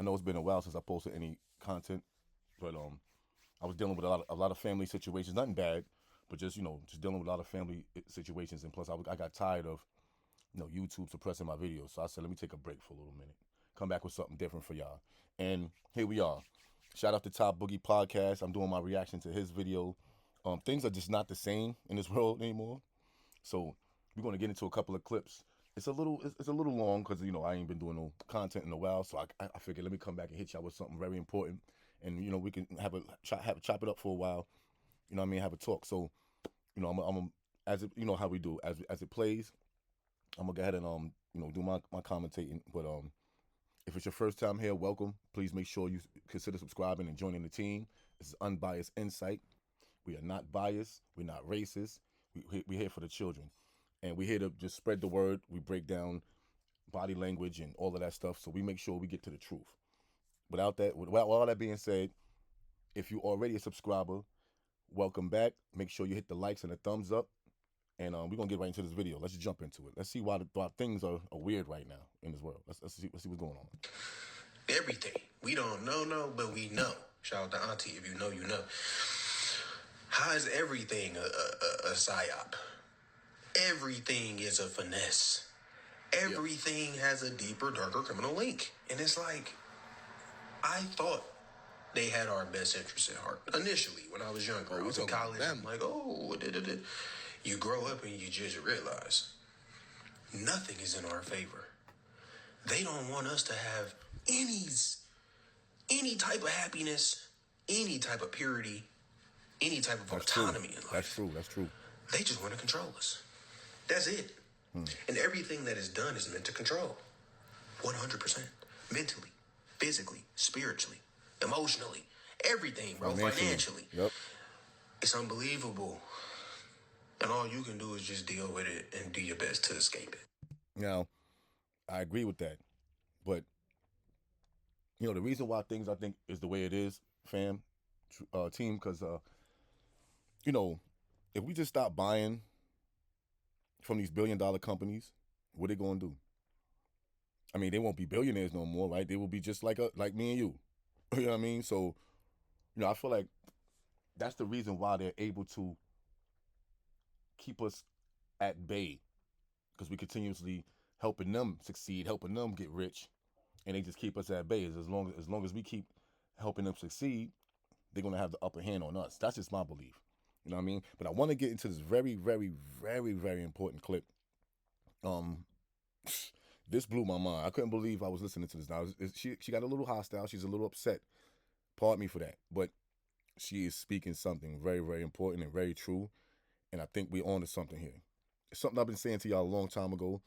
know it's been a while since I posted any content, but I was dealing with a lot of family situations. Nothing bad, but just just dealing with a lot of family situations. And plus, I got tired of YouTube suppressing my videos. So I said, let me take a break for a little minute, come back with something different for y'all. And here we are. Shout out to Top Boogie Podcast. I'm doing my reaction to his video. Things are just not the same in this world anymore. So we're going to get into a couple of clips. It's a little long because I ain't been doing no content in a while. So I figured let me come back and hit y'all with something very important, and we can chop it up for a while. You know what I mean? Have a talk. So I'm as it, how we do as it plays. I'm gonna go ahead and do my commentating. But if it's your first time here, welcome. Please make sure you consider subscribing and joining the team. This is Unbiased Insight. We are not biased. We're not racist. We're here for the children. And we're here to just spread the word. We break down body language and all of that stuff. So we make sure we get to the truth. Without all that being said, if you're already a subscriber, welcome back. Make sure you hit the likes and the thumbs up. And we're going to get right into this video. Let's just jump into it. Let's see why things are weird right now in this world. Let's see what's going on. Everything. We don't know, but we know. Shout out to Auntie. If you know, you know. How is everything a psyop? Everything is a finesse. Everything has a deeper, darker criminal link. And it's like, I thought they had our best interests at heart. Initially, when I was younger, I was in college. I'm like, you grow up and you just realize nothing is in our favor. They don't want us to have any type of happiness, any type of purity, any type of autonomy in life. That's true. They just want to control us. That's it. And everything that is done is meant to control. 100%. Mentally, physically, spiritually, emotionally, everything, bro. Financially. Yep. It's unbelievable. And all you can do is just deal with it and do your best to escape it. Now, I agree with that. But, the reason why things, I think, is the way it is, fam, team, because, if we just stop buying from these billion-dollar companies, what they going to do? I mean, they won't be billionaires no more, right? They will be just like me and you. You know what I mean? So, I feel like that's the reason why they're able to keep us at bay, because we continuously helping them succeed, helping them get rich, and they just keep us at bay. As long as we keep helping them succeed, they're gonna have the upper hand on us. That's just my belief. You know what I mean? But I want to get into this very, very, very, very important clip. This blew my mind. I couldn't believe I was listening to this. Now she got a little hostile. She's a little upset. Pardon me for that. But she is speaking something very, very important and very true. And I think we're on to something here. It's something I've been saying to y'all a long time ago.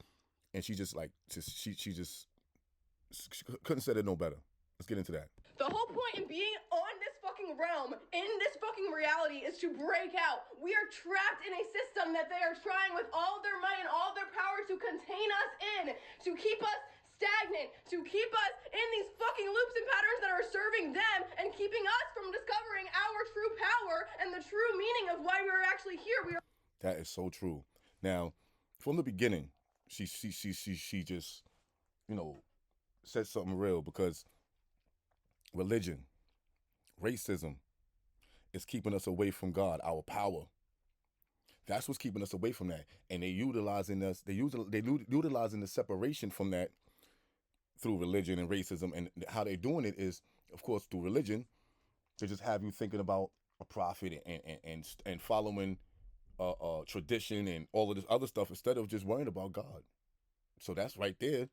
And she just she couldn't say it no better. Let's get into that. The whole point in being on this fucking realm, in this fucking reality, is to break out. We are trapped in a system that they are trying with all their might and all their power to contain us in, to keep us stagnant, to keep us in these fucking loops and patterns that are serving them and keeping us from discovering our true power and the true meaning of why we're actually here. That is so true. Now, from the beginning, she just, said something real, because religion, racism is keeping us away from God, our power. That's what's keeping us away from that. And they utilizing us, utilizing the separation from that through religion and racism. And how they're doing it is, of course, through religion. They just have you thinking about a prophet and following tradition and all of this other stuff instead of just worrying about God. So that's right there.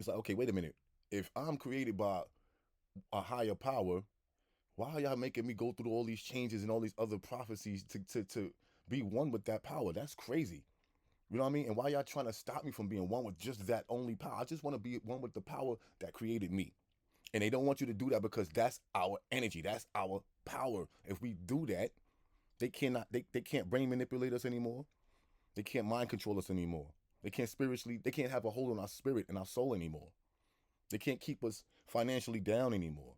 It's like, okay, wait a minute. If I'm created by a higher power, why are y'all making me go through all these changes and all these other prophecies to be one with that power? That's crazy. You know what I mean? And why y'all trying to stop me from being one with just that only power? I just want to be one with the power that created me. And they don't want you to do that because that's our energy. That's our power. If we do that, they can't brain manipulate us anymore. They can't mind control us anymore. They can't have a hold on our spirit and our soul anymore. They can't keep us financially down anymore.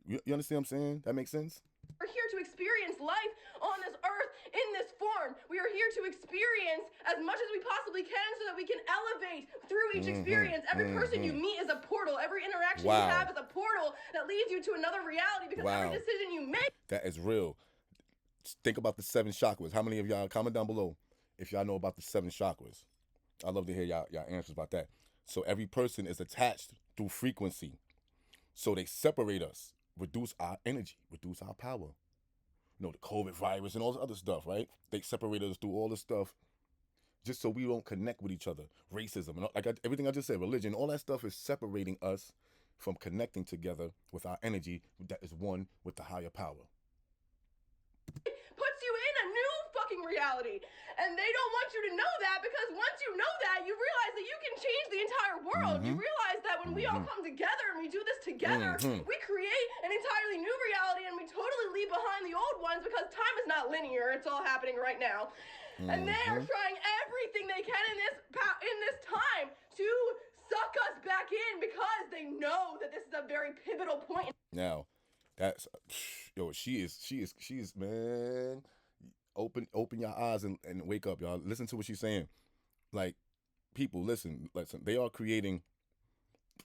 You understand what I'm saying? That makes sense? We're here to experience life on this earth in this form. harm. We are here to experience as much as we possibly can so that we can elevate through each experience. Every person you meet is a portal. Every interaction you have is a portal that leads you to another reality, because every decision you make. That is real. Think about the 7 chakras. How many of y'all, comment down below if y'all know about the 7 chakras. I'd love to hear y'all answers about that. So every person is attached through frequency. So they separate us, reduce our energy, reduce our power. You know, the COVID virus and all this other stuff, right? They separate us through all this stuff just so we don't connect with each other. Racism, and everything I just said, religion, all that stuff is separating us from connecting together with our energy that is one with the higher power. Puts you in a new fucking reality. And they don't want you to know that, because once you know that, you realize that you can change the entire world. You realize that when we all come together and we do this together, we create an entirely new reality, and we totally leave behind the old ones, because time is not linear. It's all happening right now. And they are trying everything they can in this time to suck us back in, because they know that this is a very pivotal point. Now, that's she is man. Open your eyes and wake up, y'all. Listen to what she's saying. Like, people, listen. They are creating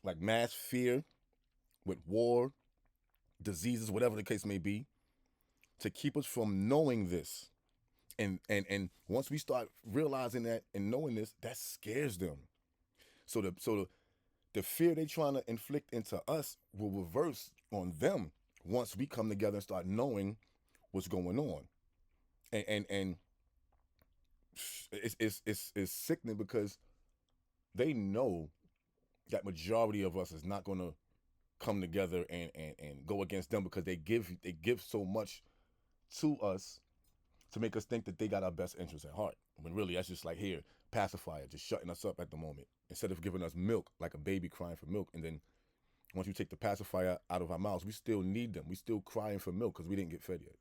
like mass fear with war, diseases, whatever the case may be, to keep us from knowing this. And once we start realizing that and knowing this, that scares them. So the fear they're trying to inflict into us will reverse on them once we come together and start knowing what's going on. And it's sickening, because they know that majority of us is not going to come together and go against them, because they give so much to us to make us think that they got our best interests at heart, when really that's just like, here, pacifier, just shutting us up at the moment, instead of giving us milk like a baby crying for milk. And then once you take the pacifier out of our mouths, we still need them. We still crying for milk because we didn't get fed yet.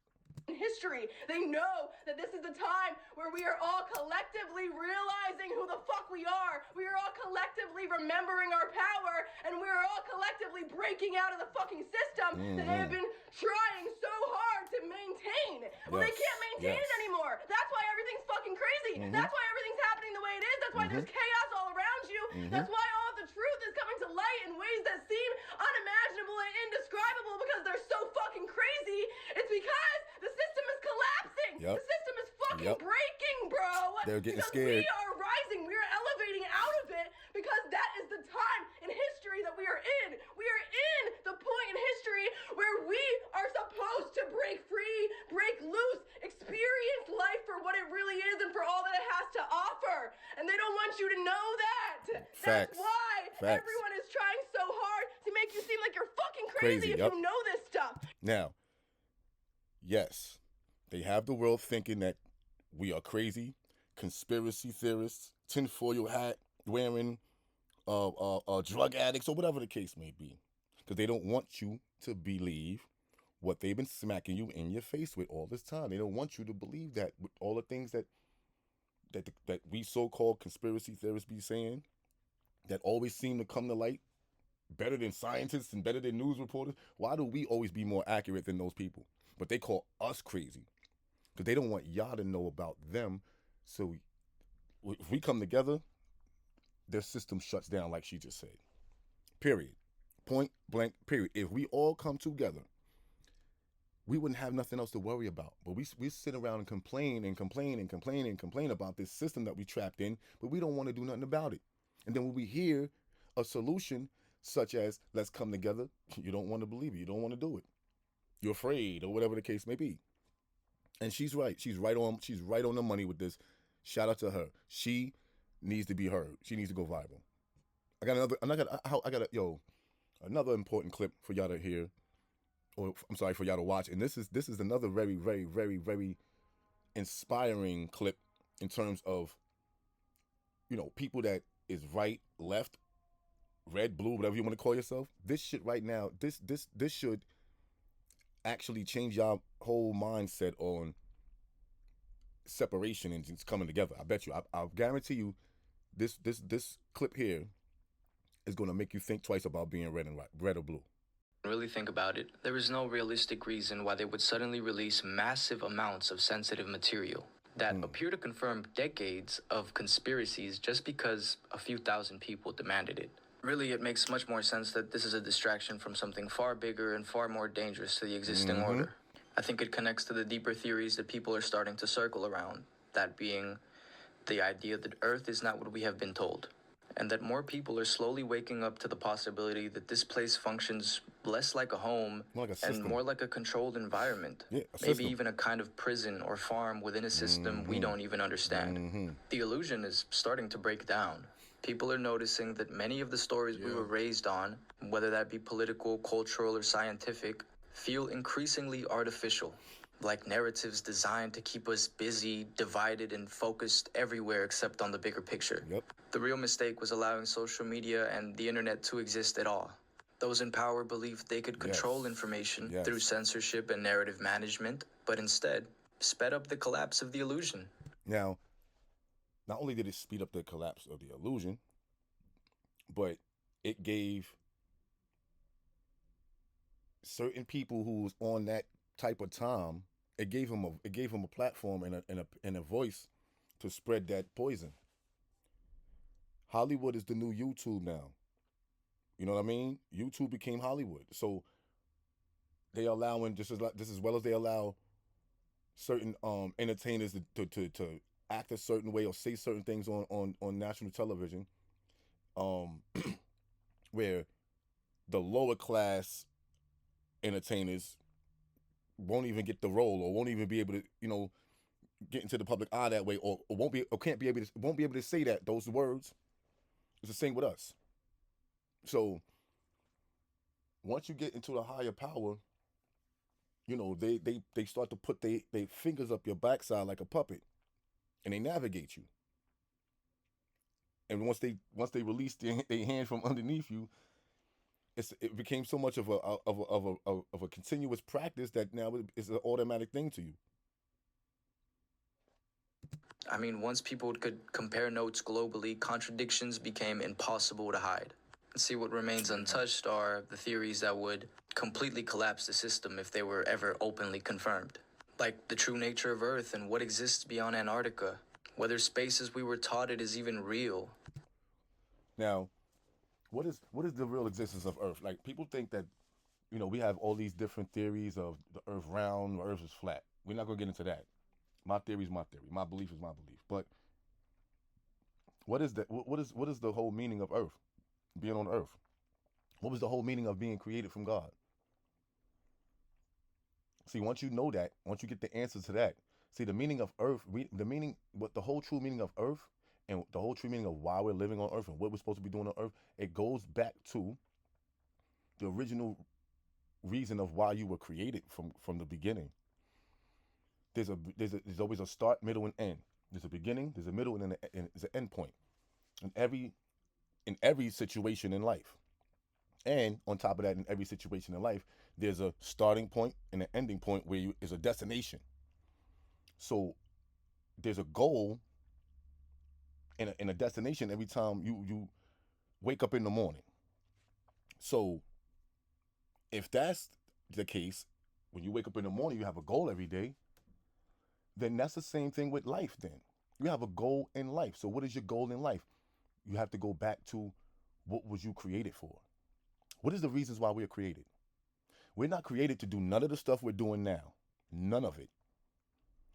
History, they know that this is the time where we are all collectively realizing who the fuck we are. We are all collectively remembering our power, and we are all collectively breaking out of the fucking system that they have been trying so hard to maintain. Well, they can't maintain it anymore. That's why everything's fucking crazy. That's why everything's happening the way it is. That's why there's chaos all around you. That's why all of the truth is coming to light in ways that seem unimaginable and indescribable, because they're so fucking crazy. It's because the system is collapsing. The system is fucking breaking, bro. They're getting because scared. We are rising. We are elevating out of it, because that is the time in history that we are in. We are in the point in history where we are supposed to break free, break loose, experience life for what it really is and for all that it has to offer. And they don't want you to know that. Facts. That's why everyone is trying so hard to make you seem like you're fucking crazy if you know this stuff. Now, yes, they have the world thinking that we are crazy, conspiracy theorists, tinfoil hat wearing, drug addicts, or whatever the case may be, because they don't want you to believe what they've been smacking you in your face with all this time. They don't want you to believe that, with all the things that we so-called conspiracy theorists be saying, that always seem to come to light better than scientists and better than news reporters. Why do we always be more accurate than those people? But they call us crazy, because they don't want y'all to know about them. So if we come together, their system shuts down, like she just said. Period. Point blank, period. If we all come together, we wouldn't have nothing else to worry about. But we sit around and complain about this system that we trapped in, but we don't want to do nothing about it. And then when we hear a solution such as, let's come together, you don't want to believe it. You don't want to do it. You're afraid, or whatever the case may be. And she's right. She's right on the money with this. Shout out to her. She needs to be heard. She needs to go viral. I got another important clip for y'all to hear, or I'm sorry, for y'all to watch. And this is another very, very, very, very inspiring clip in terms of, people that is right, left, red, blue, whatever you want to call yourself. This shit right now, this should actually change y'all whole mindset on separation and just coming together. I bet you, I'll guarantee you, this clip here is going to make you think twice about being red or blue. Really think about it, there is no realistic reason why they would suddenly release massive amounts of sensitive material. that appear to confirm decades of conspiracies just because a few thousand people demanded it. Really, it makes much more sense that this is a distraction from something far bigger and far more dangerous to the existing order. I think it connects to the deeper theories that people are starting to circle around, that being the idea that Earth is not what we have been told, and that more people are slowly waking up to the possibility that this place functions less like a home More like a and system. more like a controlled environment. Yeah, a Maybe system. even a kind of prison or farm within a system we don't even understand. The illusion is starting to break down. People are noticing that many of the stories we were raised on, whether that be political, cultural, or scientific, feel increasingly artificial, like narratives designed to keep us busy, divided, and focused everywhere except on the bigger picture. Yep. The real mistake was allowing social media and the internet to exist at all. Those in power believed they could control Yes. information Yes. through censorship and narrative management, but instead sped up the collapse of the illusion. Now, not only did it speed up the collapse of the illusion, but it gave certain people who was on that type of time, it gave them a platform and a voice to spread that poison. Hollywood is the new YouTube now. You know what I mean? YouTube became Hollywood. So they allowing just as well as they allow certain entertainers to act a certain way or say certain things on national television, where the lower class entertainers won't even get the role or won't even be able to, get into the public eye that way, or won't be able to say those words. It's the same with us. So once you get into a higher power, they start to put they fingers up your backside like a puppet, and they navigate you. And once they release their hand from underneath you, it became so much of a continuous practice that now it's an automatic thing to you. I mean, once people could compare notes globally, contradictions became impossible to hide. See, what remains untouched are the theories that would completely collapse the system if they were ever openly confirmed. Like the true nature of Earth and what exists beyond Antarctica, whether space as we were taught it is even real. Now, what is the real existence of Earth? Like, people think that, we have all these different theories of the Earth round, the Earth is flat. We're not gonna get into that. My theory is my theory. My belief is my belief. But what is the whole meaning of Earth? Being on Earth. What was the whole meaning of being created from God? See, once you know that, once you get the answer to that, see the meaning of Earth, the whole true meaning of Earth, and the whole true meaning of why we're living on Earth and what we're supposed to be doing on Earth, it goes back to the original reason of why you were created from the beginning. There's always a start, middle, and end. There's a beginning, there's a middle, and there's an end point. In every situation in life. And on top of that, in every situation in life, there's a starting point and an ending point where is a destination. So there's a goal and a destination every time you wake up in the morning. So if that's the case, when you wake up in the morning, you have a goal every day, then that's the same thing with life then. You have a goal in life. So what is your goal in life? You have to go back to what was you created for? What is the reasons why we are created? We're not created to do none of the stuff we're doing now. None of it.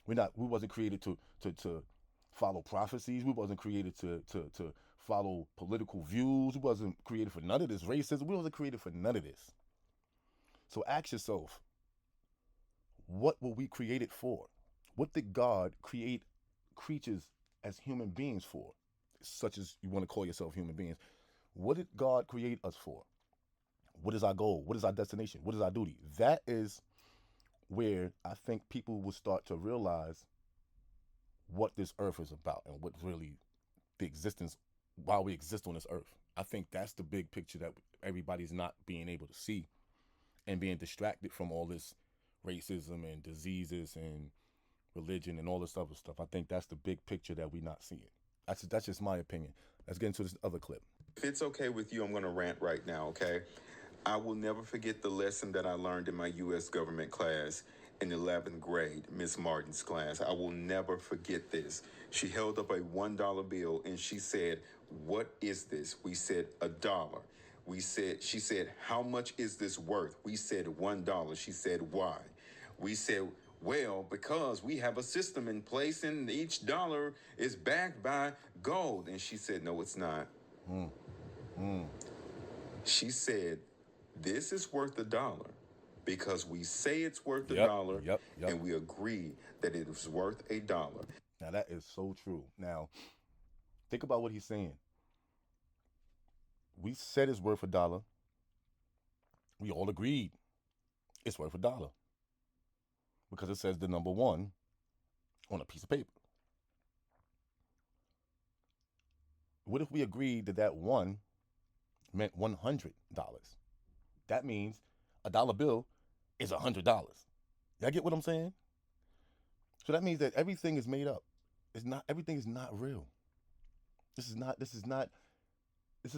We wasn't created to follow prophecies. We wasn't created to follow political views. We wasn't created for none of this racism. We wasn't created for none of this. So ask yourself, what were we created for? What did God create creatures as human beings for? Such as you want to call yourself human beings. What did God create us for? What is our goal? What is our destination? What is our duty? That is where I think people will start to realize what this earth is about and what really the existence, why we exist on this earth. I think that's the big picture that everybody's not being able to see and being distracted from all this racism and diseases and religion and all this other stuff. I think that's the big picture that we're not seeing. That's just my opinion. Let's get into this other clip. If it's okay with you, I'm going to rant right now, okay? I will never forget the lesson that I learned in my U.S. government class. in 11th grade, Miss Martin's class. I will never forget this. She held up a $1 bill and she said, "What is this?" We said, $1. She said, "How much is this worth?" We said, $1. She said, "Why?" We said, "Well, because we have a system in place and each dollar is backed by gold." And she said, "No, it's not." She said, "This is worth $1 because we say it's worth $1 Yep. and we agree that it is worth $1. Now that is so true. Now, think about what he's saying. We said it's worth $1. We all agreed it's worth $1 because it says the number 1 on a piece of paper. What if we agreed that that 1 meant $100? That means a dollar bill is $100. Y'all get what I'm saying? So that means that everything is made up. Everything is not real. This is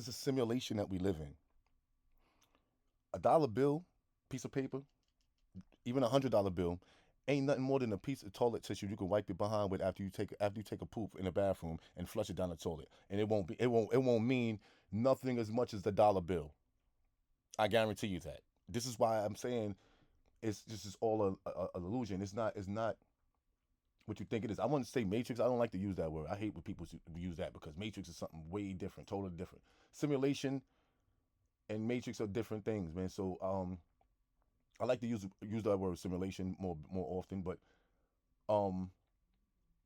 a simulation that we live in. A dollar bill, piece of paper, even $100 bill, ain't nothing more than a piece of toilet tissue you can wipe your behind with after you take a poop in the bathroom and flush it down the toilet. And it won't mean nothing as much as the dollar bill. I guarantee you that. This is why I'm saying this is all an illusion. It's not what you think it is. I wouldn't say Matrix. I don't like to use that word. I hate when people use that because Matrix is something way different, totally different. Simulation and Matrix are different things, man. So I like to use that word simulation more often, but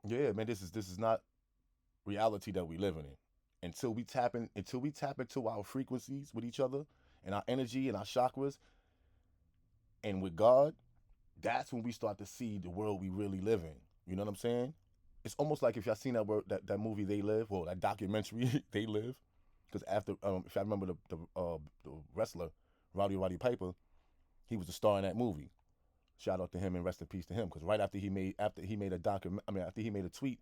yeah, man, this is not reality that we living in. Until we tap into our frequencies with each other and our energy and our chakras and with God, that's when we start to see the world we really live in. You know what I'm saying? It's almost like if y'all seen that movie They Live, well, that documentary They Live, because after if I remember the wrestler Roddy Piper, he was the star in that movie. Shout out to him and rest in peace to him, because right after he made a tweet,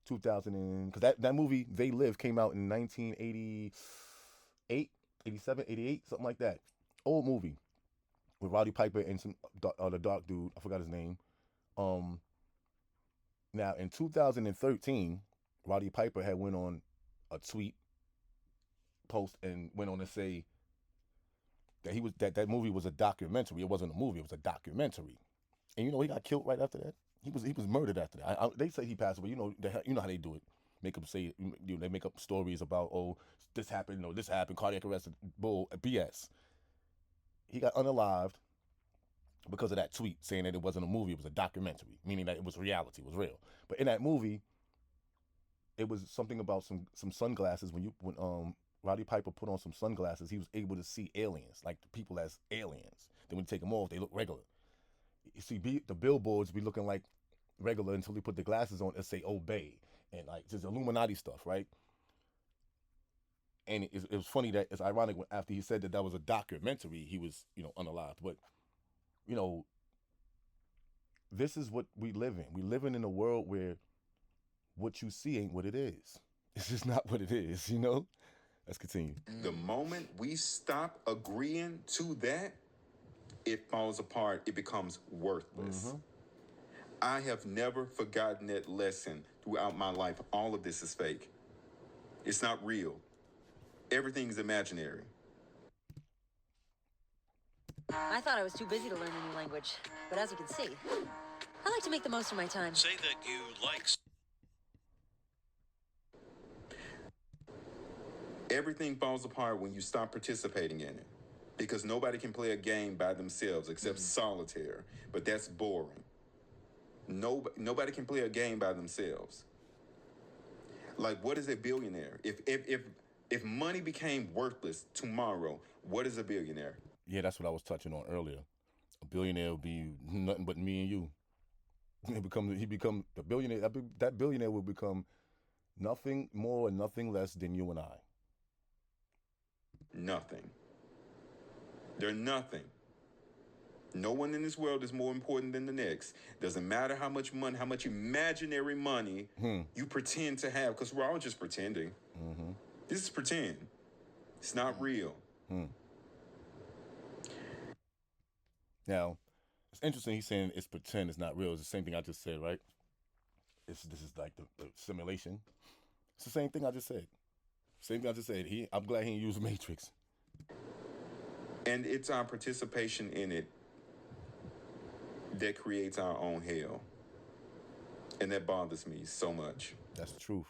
2000 because that movie They Live came out in 1988, 87, 88, something like that. Old movie with Roddy Piper and some the dark dude, I forgot his name. Now in 2013, Roddy Piper had went on a tweet post and went on to say that that movie was a documentary. It wasn't a movie; it was a documentary. And he got killed right after that. He was murdered after that. They say he passed away. You know how they do it. Make them say they make up stories about this happened, this happened, cardiac arrest, bull, BS. He got unalived because of that tweet saying that it wasn't a movie, it was a documentary, meaning that it was reality, it was real. But in that movie, it was something about some sunglasses. When Roddy Piper put on some sunglasses, he was able to see aliens, like the people as aliens. Then when you take them off, they look regular. You see, the billboards be looking like regular until they put the glasses on and say obey, and like just Illuminati stuff, right? And it was funny that it's ironic when after he said that was a documentary, he was unalived. But this is what we live in. We living in a world where what you see ain't what it is. It's just not what it is. Let's continue. The moment we stop agreeing to that, it falls apart. It becomes worthless. Mm-hmm. I have never forgotten that lesson throughout my life. All of this is fake. It's not real. Everything is imaginary. I thought I was too busy to learn a new language, but as you can see, I like to make the most of my time. Say that you like. Everything falls apart when you stop participating in it, because nobody can play a game by themselves except solitaire, but that's boring. Nobody can play a game by themselves. Like, what is a billionaire? If money became worthless tomorrow, what is a billionaire? Yeah, that's what I was touching on earlier. A billionaire would be nothing but me and you. He become the billionaire. That billionaire will become nothing more and nothing less than you and I. Nothing. They're nothing. No one in this world is more important than the next. Doesn't matter how much money, how much imaginary money you pretend to have, because we're all just pretending. Mm-hmm. This is pretend. It's not real. Now, interesting. He's saying it's pretend, it's not real. It's the same thing I just said, right? This is like the simulation. It's the same thing I just said. Same thing I just said. I'm glad he didn't use Matrix. And it's our participation in it that creates our own hell. And that bothers me so much. That's the truth.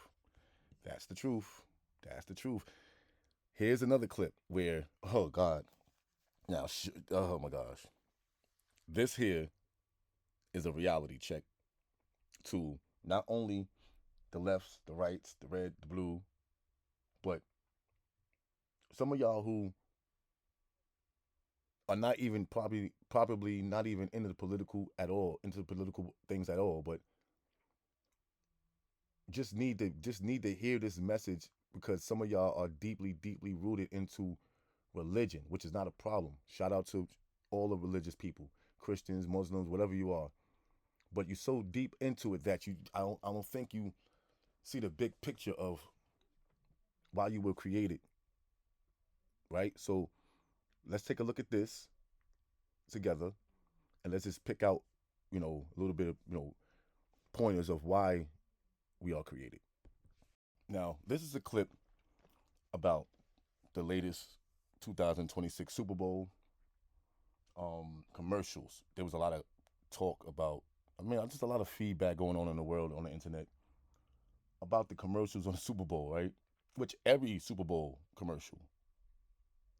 That's the truth. That's the truth. Here's another clip where, oh God. Now, oh my gosh. This here is a reality check to not only the lefts, the rights, the red, the blue, but some of y'all who are not even probably not even into the political at all, into the political things at all, but just need to hear this message, because some of y'all are deeply rooted into religion, which is not a problem. Shout out to all the religious people, Christians, Muslims, whatever you are. But you're so deep into it that I don't think you see the big picture of why you were created. Right? So let's take a look at this together, and let's just pick out, a little bit of, pointers of why we are created. Now, this is a clip about the latest 2026 Super Bowl commercials. There was a lot of talk about, just a lot of feedback going on in the world, on the internet, about the commercials on the Super Bowl, right? Which every Super Bowl commercial,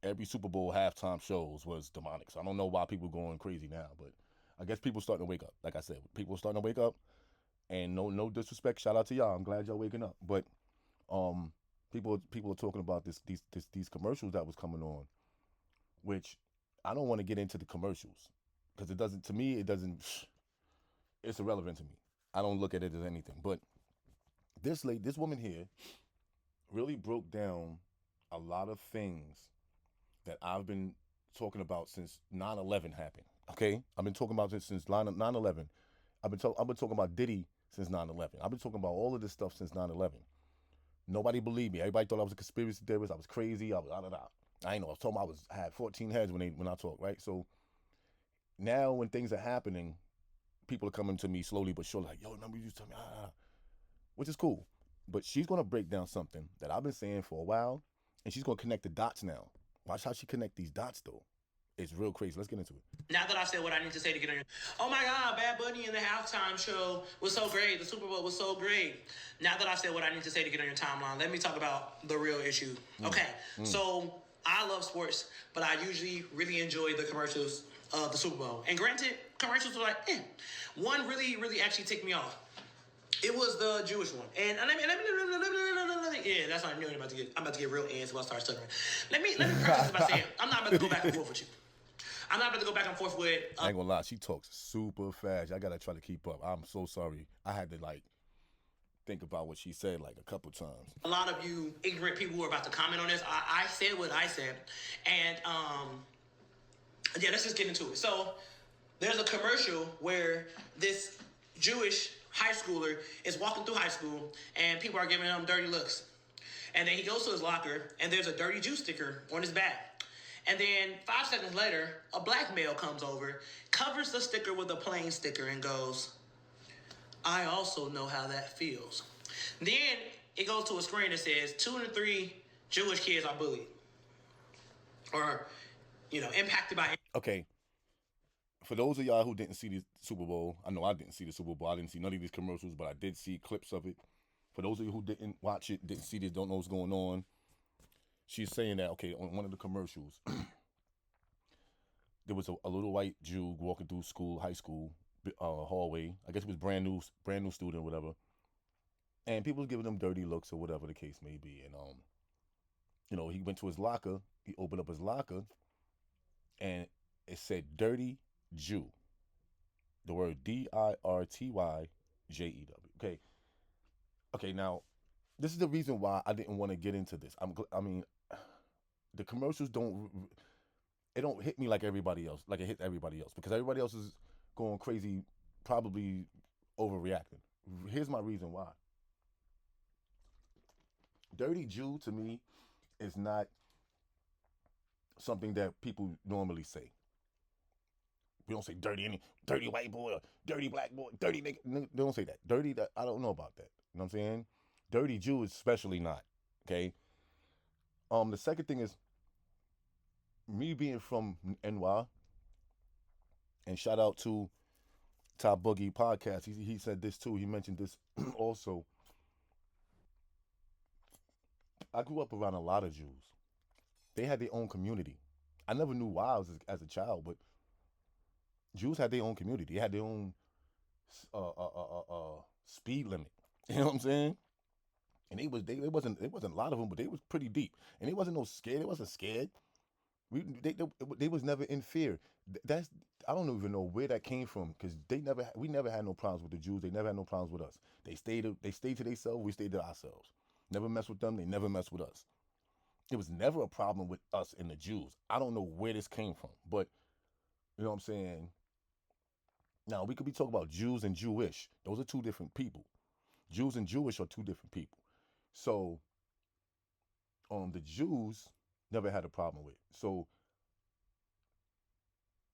every Super Bowl halftime shows was demonic. So I don't know why people are going crazy now, but I guess people are starting to wake up. Like I said, people are starting to wake up, and no disrespect, shout out to y'all. I'm glad y'all waking up. But people are talking about these commercials that was coming on, which I don't want to get into the commercials, because it's irrelevant to me. I don't look at it as anything. But this woman here really broke down a lot of things that I've been talking about since 9/11 happened. Okay, I've been talking about this since 9/11. I've been talking about Diddy since 9/11. I've been talking about all of this stuff since 9/11. Nobody believed me. Everybody thought I was a conspiracy theorist. I was crazy. I ain't know. I was talking about I had 14 heads when I talk, right? So now when things are happening, people are coming to me slowly but surely, like, yo, remember you used to tell me, which is cool. But she's gonna break down something that I've been saying for a while, and she's gonna connect the dots now. Watch how she connect these dots, though. It's real crazy. Let's get into it. Now that I've said what I need to say to get on your... Oh my God, Bad Bunny in the halftime show was so great. The Super Bowl was so great. Now that I've said what I need to say to get on your timeline, let me talk about the real issue. Okay, so I love sports, but I usually really enjoy the commercials of the Super Bowl. And granted, commercials were like, One really actually ticked me off. It was the Jewish one. And yeah, that's what I knew. I'm about to get real antsy while I start stuttering. Let me preface this by saying, I'm not about to go back and forth with you. I'm not about to go back and forth with... I ain't gonna lie, she talks super fast. I gotta try to keep up. I'm so sorry. I had to think about what she said a couple times. A lot of you ignorant people who are about to comment on this, I said what I said. And yeah, let's just get into it. So there's a commercial where this Jewish high schooler is walking through high school and people are giving him dirty looks. And then he goes to his locker and there's a dirty Jew sticker on his back. And then 5 seconds later, a black male comes over, covers the sticker with a plain sticker and goes, I also know how that feels. Then it goes to a screen that says 2 in 3 Jewish kids are bullied or, impacted by... Okay. For those of y'all who didn't see the Super Bowl, I know I didn't see the Super Bowl. I didn't see none of these commercials, but I did see clips of it. For those of you who didn't watch it, didn't see this, don't know what's going on, she's saying that, okay, on one of the commercials, there was a little white Jew walking through high school hallway. I guess it was brand new student or whatever. And people was giving him dirty looks or whatever the case may be. And, he went to his locker. He opened up his locker, and it said dirty Jew. The word DIRTYJEW. Okay, now, this is the reason why I didn't want to get into this. The commercials don't hit me like everybody else, like it hit everybody else, because everybody else is going crazy, probably overreacting. Here's my reason why. Dirty Jew, to me, is not something that people normally say. We don't say dirty white boy or dirty black boy, dirty nigga. They don't say that. Dirty, that I don't know about that. You know what I'm saying? Dirty Jew is especially not. Okay. The second thing is me being from NY, and shout out to Top Boogie podcast. He said this too. He mentioned this also. I grew up around a lot of Jews. They had their own community. I never knew why I was as a child, but Jews had their own community. They had their own speed limit. You know what I'm saying? And it wasn't a lot of them, but they was pretty deep. And they wasn't no scared. They wasn't scared. They was never in fear. That's I don't even know where that came from, because we never had no problems with the Jews. They never had no problems with us. They stayed to themselves. We stayed to ourselves. Never mess with them. They never mess with us. It was never a problem with us and the Jews. I don't know where this came from, but you know what I'm saying? Now, we could be talking about Jews and Jewish. Those are two different people. Jews and Jewish are two different people. So, the Jews never had a problem with. So,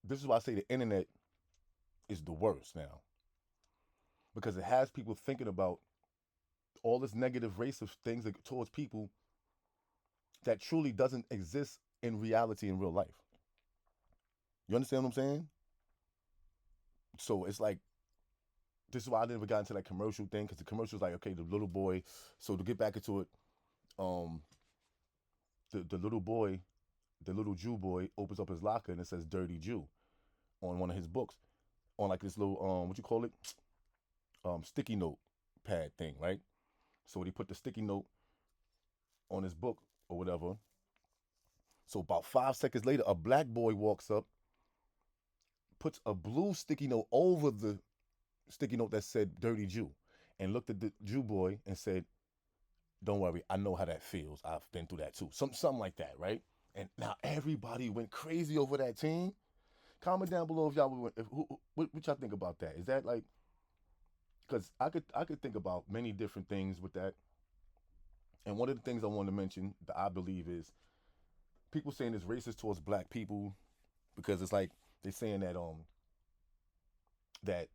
this is why I say the internet is the worst now. Because it has people thinking about all this negative racist things towards people that truly doesn't exist in reality in real life. You understand what I'm saying? So it's like, this is why I never got into that commercial thing, because the commercial is like, okay, the little boy. So to get back into it, the little boy, the little Jew boy opens up his locker and it says "Dirty Jew" on one of his books, on like this little what you call it, sticky note pad thing, right? So he put the sticky note on his book or whatever. So about 5 seconds later, a black boy walks up, puts a blue sticky note over the sticky note that said "Dirty Jew," and looked at the Jew boy and said, "Don't worry, I know how that feels. I've been through that too." Something like that, right? And now everybody went crazy over that team. Comment down below if y'all what y'all think about that. Is that like, because I could think about many different things with that. And one of the things I want to mention that I believe is people saying it's racist towards black people, because it's like they're saying that that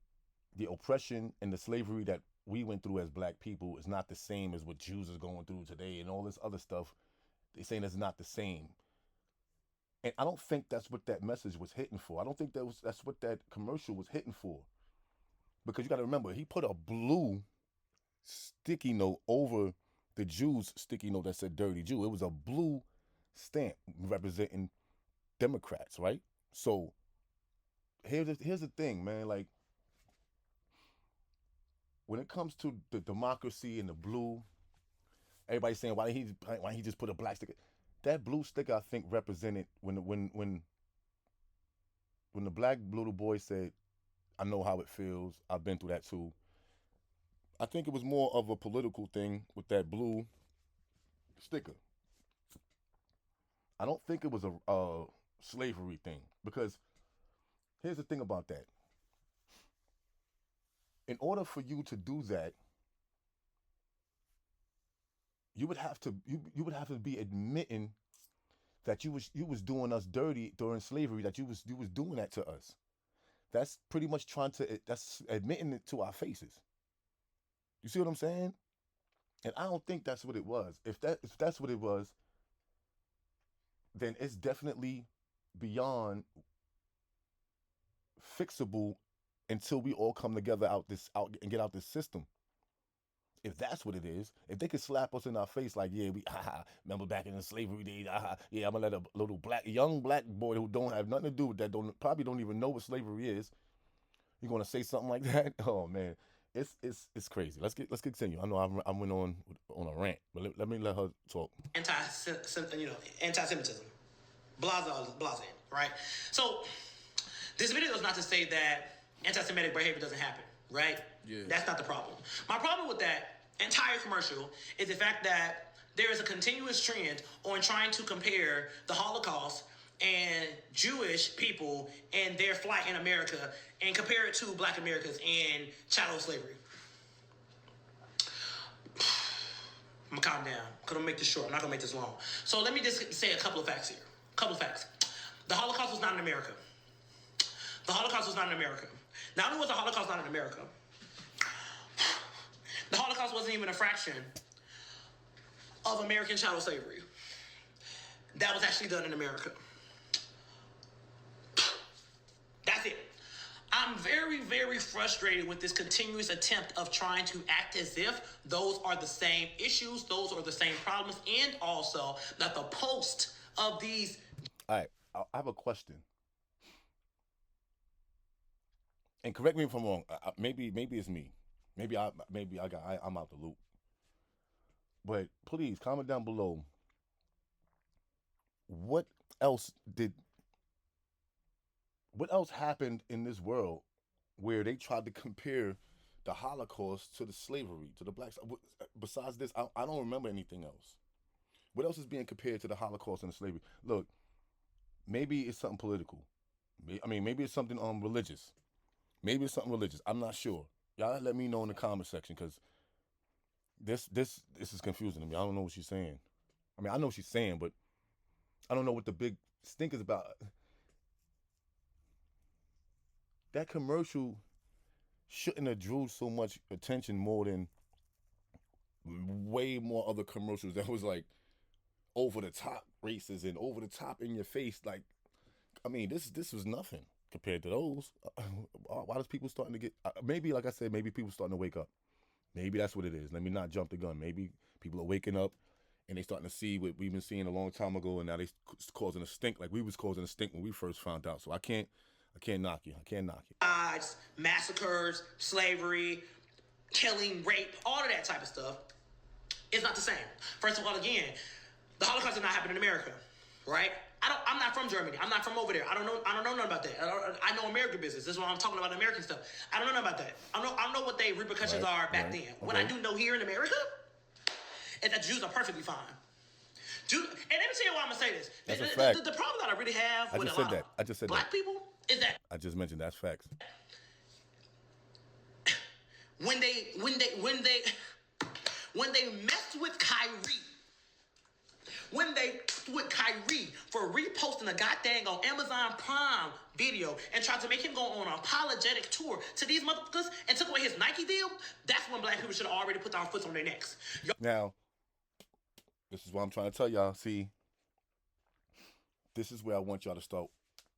the oppression and the slavery that we went through as black people is not the same as what Jews is going through today and all this other stuff. They're saying it's not the same. And I don't think that's what that message was hitting for. I don't think that's what that commercial was hitting for. Because you got to remember, he put a blue sticky note over the Jews' sticky note that said "Dirty Jew." It was a blue stamp representing Democrats, right? So here's the thing, man. Like, when it comes to the democracy and the blue, everybody's saying, why he just put a black sticker? That blue sticker, I think, represented when the black little boy said, "I know how it feels. I've been through that too." I think it was more of a political thing with that blue sticker. I don't think it was a slavery thing, because here's the thing about that. In order for you to do that, you would have to be admitting that you was doing us dirty during slavery, that you was doing that to us. That's pretty much that's admitting it to our faces. You see what I'm saying? And I don't think that's what it was. If that's what it was, then it's definitely beyond fixable until we all come together out and get out this system. If that's what it is, if they could slap us in our face like, yeah, we remember back in the slavery days, yeah, I'm gonna let a little young black boy who don't have nothing to do with that, probably don't even know what slavery is, you're gonna say something like that? Oh man, it's crazy. Let's continue. I know I went on a rant, but let me let her talk. Anti-Semitism, blase, right? So this video is not to say that anti-Semitic behavior doesn't happen, right? Yeah. That's not the problem. My problem with that entire commercial is the fact that there is a continuous trend on trying to compare the Holocaust and Jewish people and their flight in America and compare it to Black Americans and chattel slavery. I'm gonna calm down, because I'm gonna make this short. I'm not gonna make this long. So let me just say a couple of facts here. The Holocaust was not in America. The Holocaust was not in America. Not only was the Holocaust not in America, the Holocaust wasn't even a fraction of American chattel slavery. That was actually done in America. That's it. I'm very, very frustrated with this continuous attempt of trying to act as if those are the same issues, those are the same problems, and also that the post of these. All right, I have a question. And correct me if I'm wrong. Maybe it's me. Maybe I'm out the loop. But please comment down below. What else happened in this world where they tried to compare the Holocaust to the slavery, to the blacks? Besides this, I don't remember anything else. What else is being compared to the Holocaust and the slavery? Look, maybe it's something political. Maybe it's something religious. Maybe it's something religious. I'm not sure. Y'all let me know in the comment section, because this is confusing to me. I don't know what she's saying. I know what she's saying, but I don't know what the big stink is about. That commercial shouldn't have drew so much attention more than way more other commercials that was like over the top races and over the top in your face. Like, this was nothing compared to those. Why does people starting to get, maybe, like I said, maybe people starting to wake up. Maybe that's what it is. Let me not jump the gun. Maybe people are waking up and they starting to see what we've been seeing a long time ago, and now they causing a stink like we was causing a stink when we first found out. So I can't knock you. Massacres, slavery, killing, rape, all of that type of stuff is not the same. First of all, again, the Holocaust did not happen in America, right? I'm not from Germany. I'm not from over there. I don't know nothing about that. I know American business. This is why I'm talking about American stuff. I don't know nothing about that. I don't know what the repercussions are back then. Okay. What I do know here in America is that Jews are perfectly fine. And let me tell you why I'm gonna say this. That's a fact. The problem that I really have with a lot of black people is that I just mentioned that's facts. When they messed with Kyrie. When they with Kyrie for reposting a goddamn on Amazon Prime video and tried to make him go on an apologetic tour to these motherfuckers and took away his Nike deal, that's when black people should have already put their foot on their necks. Now, this is what I'm trying to tell y'all. See, this is where I want y'all to start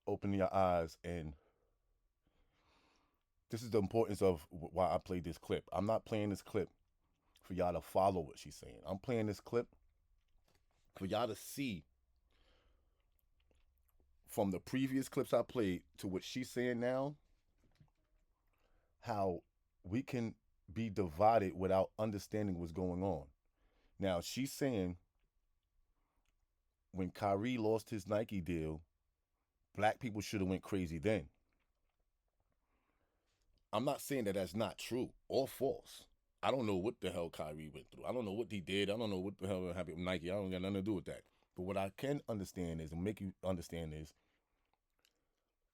opening your eyes, and this is the importance of why I played this clip. I'm not playing this clip for y'all to follow what she's saying. I'm playing this clip for y'all to see from the previous clips I played to what she's saying now, how we can be divided without understanding what's going on. Now, she's saying when Kyrie lost his Nike deal, black people should have went crazy then. I'm not saying that that's not true or false. I don't know what the hell Kyrie went through. I don't know what he did. I don't know what the hell happened with Nike. I don't got nothing to do with that. But what I can understand is, and make you understand is,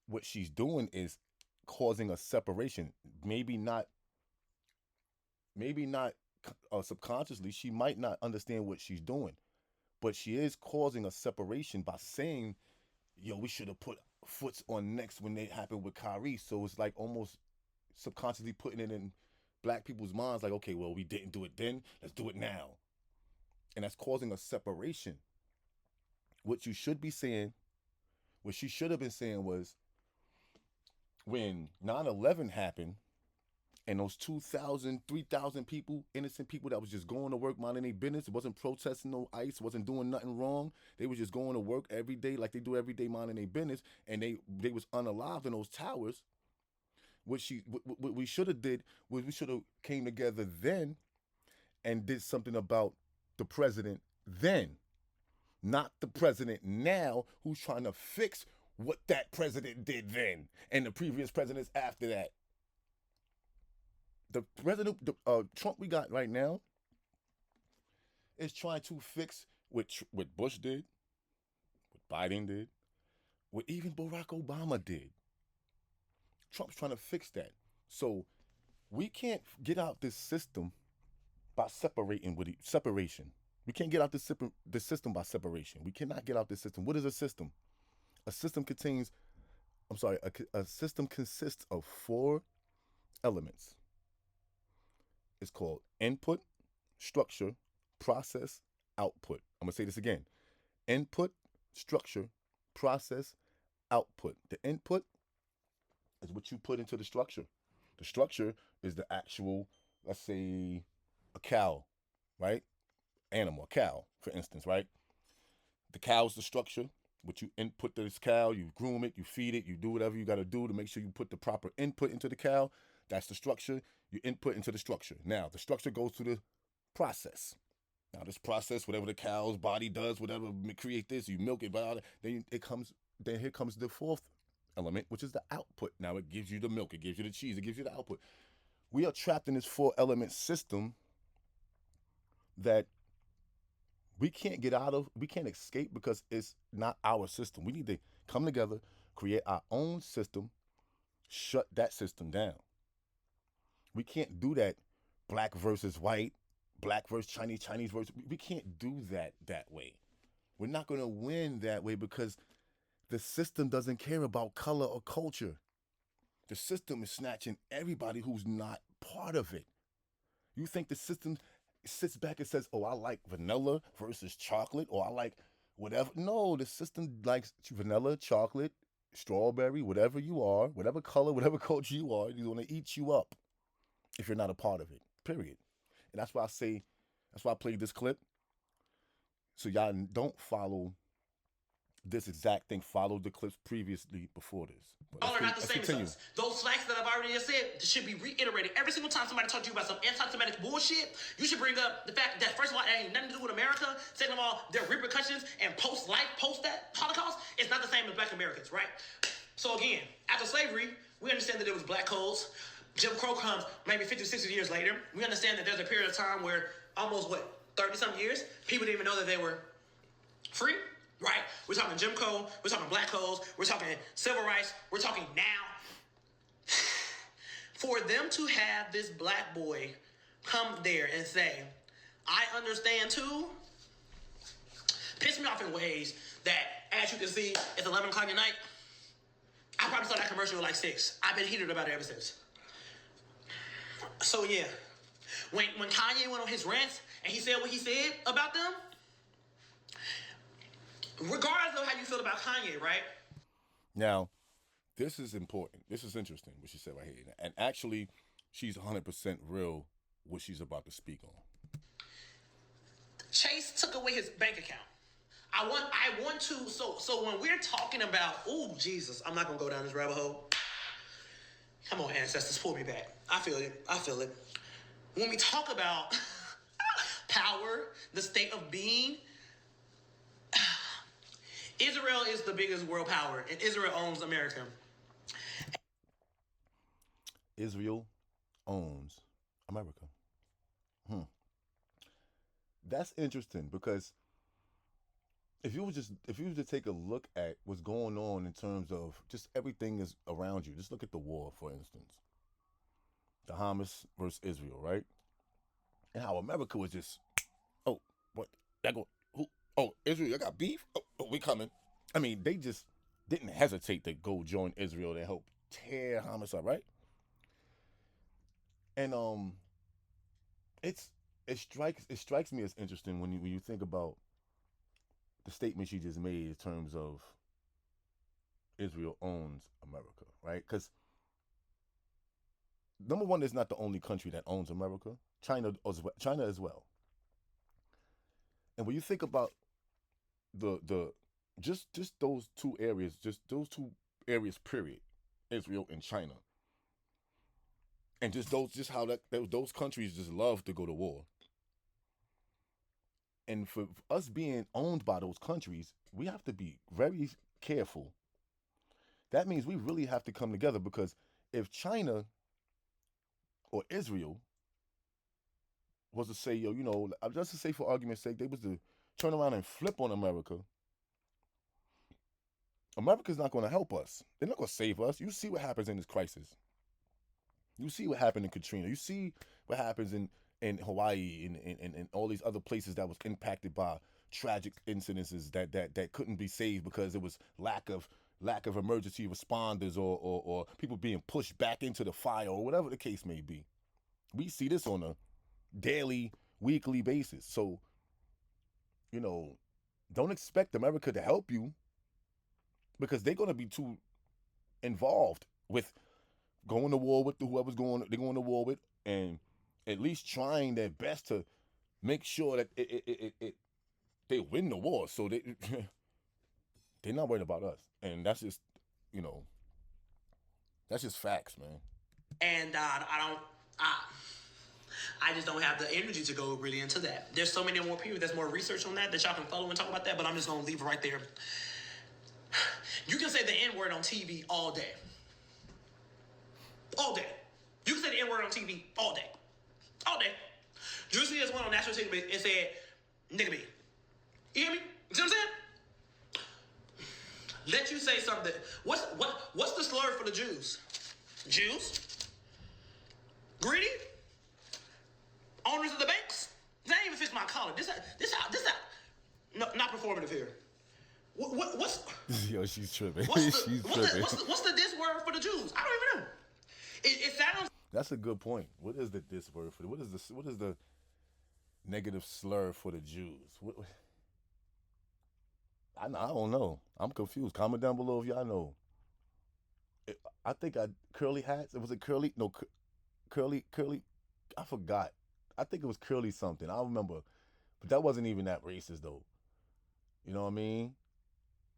what she's doing is causing a separation. Maybe not subconsciously. She might not understand what she's doing, but she is causing a separation by saying, yo, we should have put foots on necks when they happened with Kyrie. So it's like almost subconsciously putting it in black people's minds, like, okay, well, we didn't do it then, let's do it now. And that's causing a separation. What you should be saying, what she should have been saying was, when 9/11 happened, and those 2,000, 3,000 people, innocent people that was just going to work, minding their business, wasn't protesting no ICE, wasn't doing nothing wrong, they was just going to work every day like they do every day, minding their business, and they was unalived in those towers. What we should have did was we should have came together then and did something about the president then, not the president now who's trying to fix what that president did then and the previous presidents after that. The president, Trump we got right now, is trying to fix what Bush did, what Biden did, what even Barack Obama did. Trump's trying to fix that. So we can't get out this system by separation. We can't get out this system by separation. We cannot get out this system. What is a system? A system contains I'm sorry, a system consists of 4 elements. It's called input, structure, process, output. I'm going to say this again. Input, structure, process, output. The input is what you put into the structure. The structure is the actual, let's say, a cow, right? Animal, a cow, for instance, right? The cow's the structure. What you input to this cow, you groom it, you feed it, you do whatever you got to do to make sure you put the proper input into the cow. That's the structure. You input into the structure. Now, the structure goes through the process. Now, this process, whatever the cow's body does, whatever create this, you milk it, but then here comes the 4th element, which is the output. Now, it gives you the milk, it gives you the cheese, it gives you the output. We are trapped in this 4-element system that we can't get out of, we can't escape because it's not our system. We need to come together, create our own system, shut that system down. We can't do that black versus white, black versus Chinese, Chinese versus, we can't do that way. We're not going to win that way because the system doesn't care about color or culture. The system is snatching everybody who's not part of it. You think the system sits back and says, oh, I like vanilla versus chocolate, or I like whatever. No, the system likes vanilla, chocolate, strawberry, whatever you are, whatever color, whatever culture you are, he's going to eat you up if you're not a part of it, period. And that's why I played this clip. So y'all don't follow this exact thing. Follow the clips previously before this. All are not the same as us. Those facts that I've already just said should be reiterated. Every single time somebody talks to you about some anti-Semitic bullshit, you should bring up the fact that, first of all, it ain't nothing to do with America. Second of all, there are repercussions, and post that Holocaust, it's not the same as black Americans, right? So again, after slavery, we understand that there was black codes. Jim Crow comes maybe 50, 60 years later. We understand that there's a period of time where almost, 30-something years, people didn't even know that they were free, right? We're talking Jim Crow, we're talking black codes, we're talking civil rights, we're talking now. For them to have this black boy come there and say, I understand too, pissed me off in ways that, as you can see, it's 11 o'clock at night. I probably saw that commercial at like 6. I've been heated about it ever since. So yeah, when Kanye went on his rants and he said what he said about them, regardless of how you feel about Kanye, right? Now, this is important. This is interesting what she said right here. And actually, she's 100% real what she's about to speak on. Chase took away his bank account. I want to, so when we're talking about, oh, Jesus, I'm not going to go down this rabbit hole. Come on, ancestors, pull me back. I feel it. When we talk about power, the state of being, Israel is the biggest world power, and Israel owns America. Israel owns America. That's interesting because if you were to take a look at what's going on in terms of just everything is around you, just look at the war, for instance, the Hamas versus Israel, right? And how America was just, oh, what? That go, who? Oh, Israel, I got beef? Oh, we coming. I mean, they just didn't hesitate to go join Israel to help tear Hamas up, right? And it strikes me as interesting when you think about the statement she just made in terms of Israel owns America, right? Because number one, it's not the only country that owns America. China as well. And when you think about the just those two areas, period, Israel and China, and just how those countries just love to go to war. And for us being owned by those countries, we have to be very careful. That means we really have to come together, because if China or Israel was to say, just to say for argument's sake, they was to turn around and flip on America, America's not going to help us. They're not going to save us. You see what happens in this crisis. You see what happened in Katrina. You see what happens in Hawaii and all these other places that was impacted by tragic incidences that couldn't be saved because it was lack of lack of emergency responders or people being pushed back into the fire or whatever the case may be. We see this on a daily, weekly basis. So, you know, don't expect America to help you because they're going to be too involved with going to war with whoever's they're going to war with, and at least trying their best to make sure that they win the war. So they're not worried about us. And that's just, you know, that's just facts, man. And I just don't have the energy to go really into that. There's so many more people. There's more research on that y'all can follow and talk about that, but I'm just going to leave it right there. You can say the N-word on TV all day. All day. You can say the N-word on TV all day. All day. Juicy just went on national TV and said, nigga me. You hear me? You see what I'm saying? Let you say something. What's the slur for the Jews? Jews? Greedy? Owners of the banks? That ain't even fix my collar. This out. No, not performative here. What's Yo, she's tripping. What's She's the, tripping. what's the diss word for the Jews? I don't even know. It sounds. That's a good point. What is the diss word for? What is the negative slur for the Jews? I don't know. I'm confused. Comment down below if y'all know. I think curly hats. Was it curly? No, curly. I forgot. I think it was curly something. I don't remember, but that wasn't even that racist though. You know what I mean?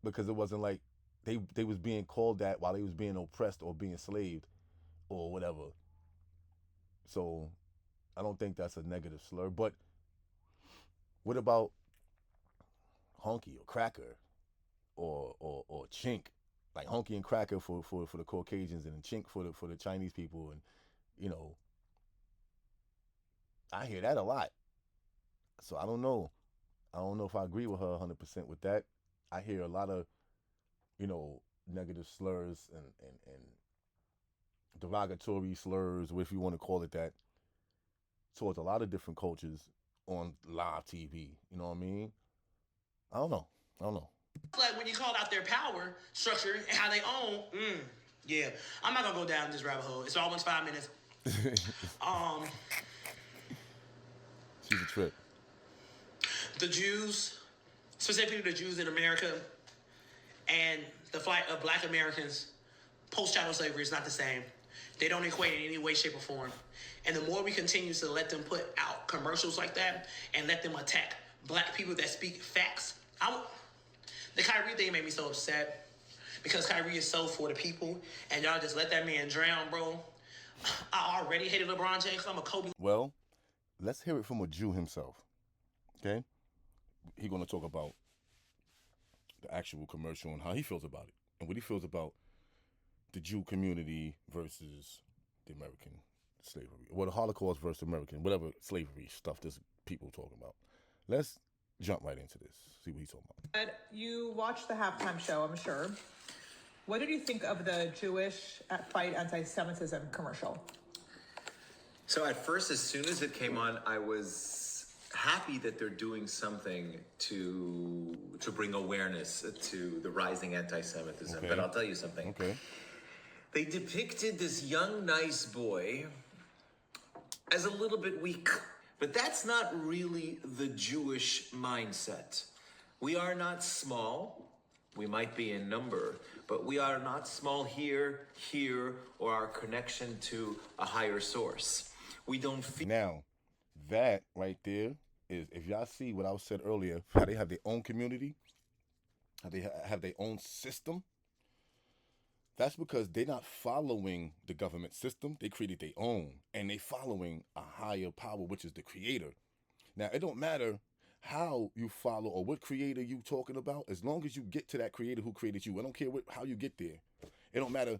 Because it wasn't like they was being called that while they was being oppressed or being enslaved or whatever. So I don't think that's a negative slur. But what about honky or cracker or chink? Like honky and cracker for the Caucasians and chink for the Chinese people, and you know, I hear that a lot. So I don't know. I don't know if I agree with her 100% with that. I hear a lot of, you know, negative slurs and derogatory slurs, if you want to call it that, towards a lot of different cultures on live TV. You know what I mean? I don't know. Like when you called out their power structure and how they own. Yeah, I'm not gonna go down this rabbit hole. It's almost 5 minutes. She's a trip. The Jews, specifically the Jews in America, and the flight of Black Americans post-chattel slavery is not the same. They don't equate in any way, shape, or form. And the more we continue to let them put out commercials like that and let them attack Black people that speak facts, the Kyrie thing made me so upset because Kyrie is so for the people, and y'all just let that man drown, bro. I already hated LeBron James because I'm a Kobe. Well, let's hear it from a Jew himself. Okay? He's going to talk about the actual commercial and how he feels about it and what he feels about the Jew community versus the American slavery, or the Holocaust versus American, whatever slavery stuff this people talking about. Let's jump right into this, see what he's talking about. You watched the halftime show, I'm sure. What did you think of the Jewish Fight Anti-Semitism commercial? So at first, as soon as it came on, I was happy that they're doing something to bring awareness to the rising anti-Semitism. Okay. But I'll tell you something. Okay. They depicted this young, nice boy as a little bit weak. But that's not really the Jewish mindset. We are not small. We might be in number, but we are not small here, or our connection to a higher source. We don't feel. Now, that right there is, if y'all see what I said earlier, how they have their own community, how they have their own system, that's because they're not following the government system. They created their own, and they following a higher power, which is the creator. Now, it don't matter how you follow or what creator you talking about, as long as you get to that creator who created you. I don't care how you get there. It don't matter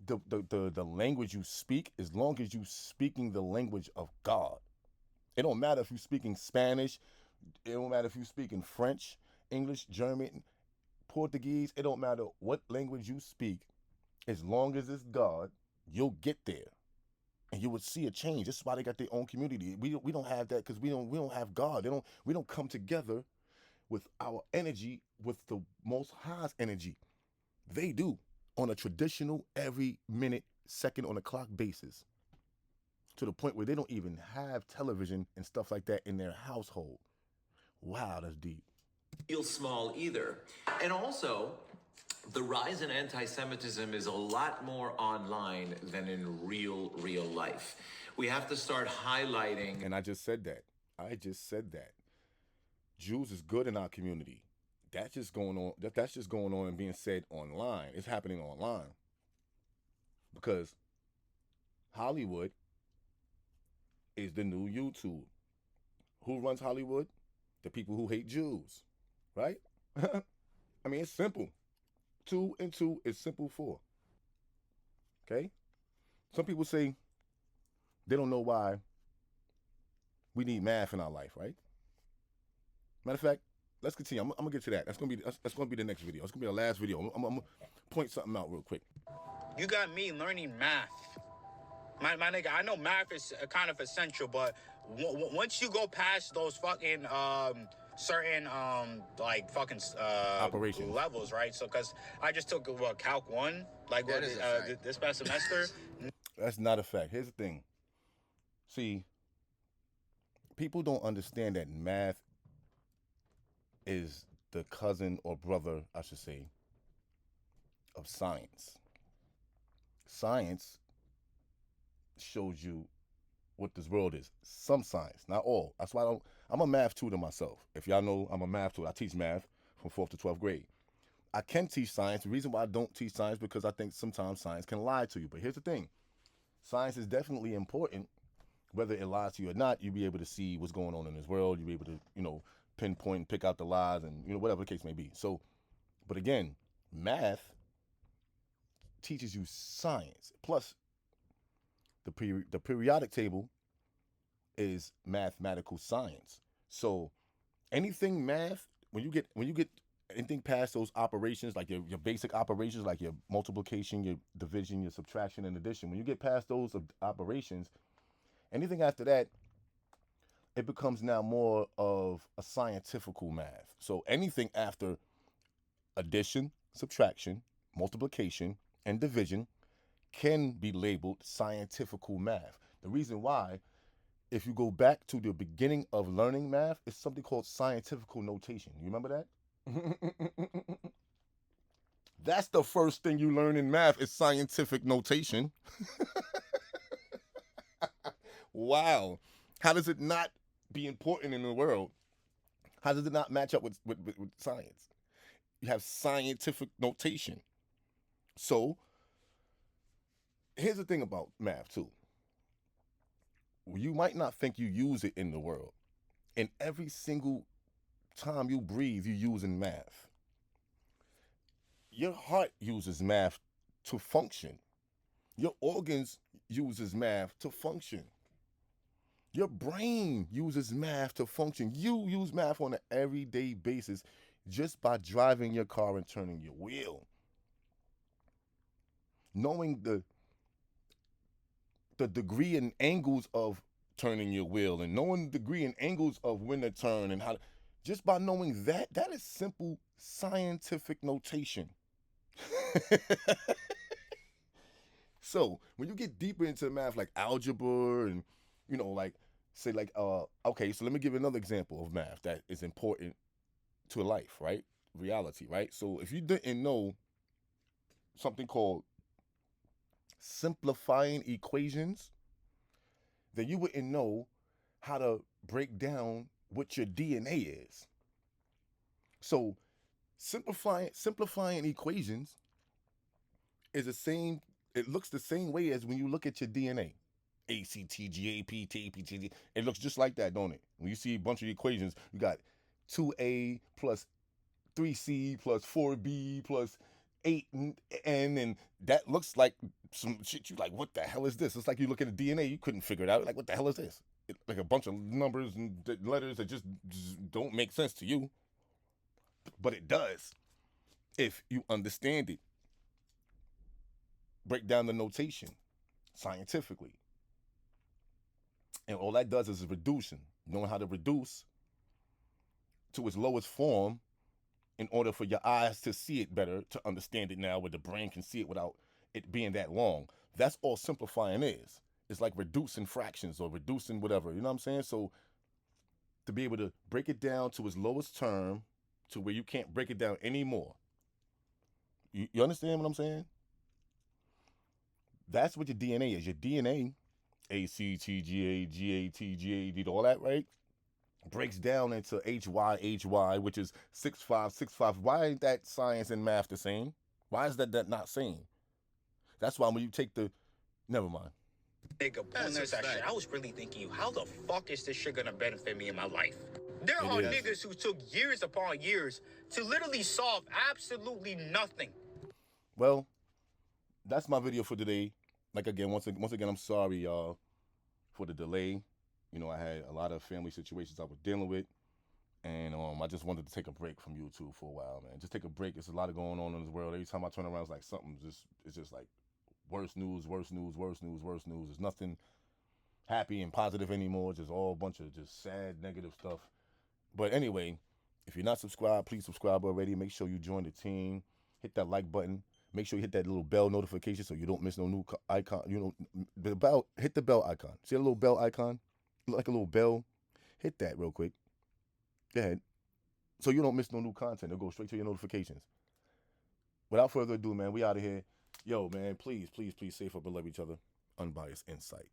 the language you speak, as long as you speaking the language of God. It don't matter if you speaking Spanish. It don't matter if you speaking French, English, German, Portuguese. It don't matter what language you speak. As long as it's God, you'll get there, and you would see a change. This is why they got their own community. We don't have that because we don't have God. We don't come together with our energy, with the Most High's energy. They do on a traditional every minute, second on a clock basis, to the point where they don't even have television and stuff like that in their household. Wow, that's deep. Feel small either. And also, the rise in anti-Semitism is a lot more online than in real life. We have to start highlighting. And I just said that. Jews is good in our community. That's just going on. That's just going on and being said online. It's happening online. Because Hollywood is the new YouTube. Who runs Hollywood? The people who hate Jews, right? I mean, it's simple. 2 and 2 is simple 4. Okay? Some people say they don't know why we need math in our life, right? Matter of fact, let's continue. I'm gonna get to that. That's gonna be the next video. It's gonna be the last video. I'm gonna point something out real quick. You got me learning math. My nigga, I know math is kind of essential, but once you go past those fucking certain like fucking operations levels, right? So because I just took Calc 1 like this past semester. That's not a fact. Here's the thing. See, people don't understand that math is the cousin or brother, I should say, of science. Science shows you what this world is. Some science, not all. That's why I'm a math tutor myself. If y'all know, I'm a math tutor. I teach math from 4th to 12th grade. I can teach science. The reason why I don't teach science is because I think sometimes science can lie to you. But here's the thing. Science is definitely important. Whether it lies to you or not, you'll be able to see what's going on in this world. You'll be able to, pinpoint and pick out the lies and, whatever the case may be. So, but again, math teaches you science. Plus, the periodic table is mathematical science. So anything math, when you get anything past those operations, like your basic operations, like your multiplication, your division, your subtraction and addition, when you get past those operations, anything after that, it becomes now more of a scientifical math. So anything after addition, subtraction, multiplication, and division can be labeled scientifical math. The reason why, if you go back to the beginning of learning math, it's something called scientific notation. You remember that? That's the first thing you learn in math is scientific notation. Wow. How does it not be important in the world? How does it not match up with science? You have scientific notation. So here's the thing about math too. You might not think you use it in the world. And every single time you breathe, you're using math. Your heart uses math to function. Your organs uses math to function. Your brain uses math to function. You use math on an everyday basis just by driving your car and turning your wheel. Knowing the degree and angles of turning your wheel and knowing the degree and angles of when to turn and how, just by knowing that is simple scientific notation. So when you get deeper into math, like algebra and, okay, so let me give you another example of math that is important to life, right? Reality, right? So if you didn't know something called simplifying equations, then you wouldn't know how to break down what your DNA is. So simplifying equations is the same, it looks the same way as when you look at your DNA. A, C, T, G, A, P, T, P, T, T. It looks just like that, don't it? When you see a bunch of equations, you got 2A plus 3C plus 4B plus 8N, and that looks like some shit. You like, what the hell is this? It's like you look at the DNA, you couldn't figure it out. Like, what the hell is this? Like a bunch of numbers and letters that just don't make sense to you. But it does if you understand it. Break down the notation scientifically. And all that does is reducing. Knowing how to reduce to its lowest form in order for your eyes to see it better, to understand it now, where the brain can see it without it being that long. That's all simplifying is. It's like reducing fractions or reducing whatever. You know what I'm saying? So to be able to break it down to its lowest term, to where you can't break it down anymore. You understand what I'm saying? That's what your DNA is. Your DNA, A, C, T, G, A, G, A, T, G, A, D, all that, right? Breaks down into HY, which is 6'5". Why ain't that science and math the same? Why is that not same? That's why when you take the, never mind. Nigga, on this section, I was really thinking, how the fuck is this shit gonna benefit me in my life? There are niggas who took years upon years to literally solve absolutely nothing. Well, that's my video for today. Like again, once again, I'm sorry, y'all, for the delay. You know, I had a lot of family situations I was dealing with, and I just wanted to take a break from YouTube for a while, man. Just take a break. There's a lot going on in this world. Every time I turn around, it's like it's just like worse news. There's nothing happy and positive anymore. Just all a bunch of just sad, negative stuff. But anyway, if you're not subscribed, please subscribe already. Make sure you join the team. Hit that like button. Make sure you hit that little bell notification so you don't miss no new icon. You know, hit the bell icon. See a little bell icon? Like a little bell. Hit that real quick. Go ahead. So you don't miss no new content. It'll go straight to your notifications. Without further ado, man, we out of here. Yo, man, please, please, please, safe up and love each other. Unbiased insight.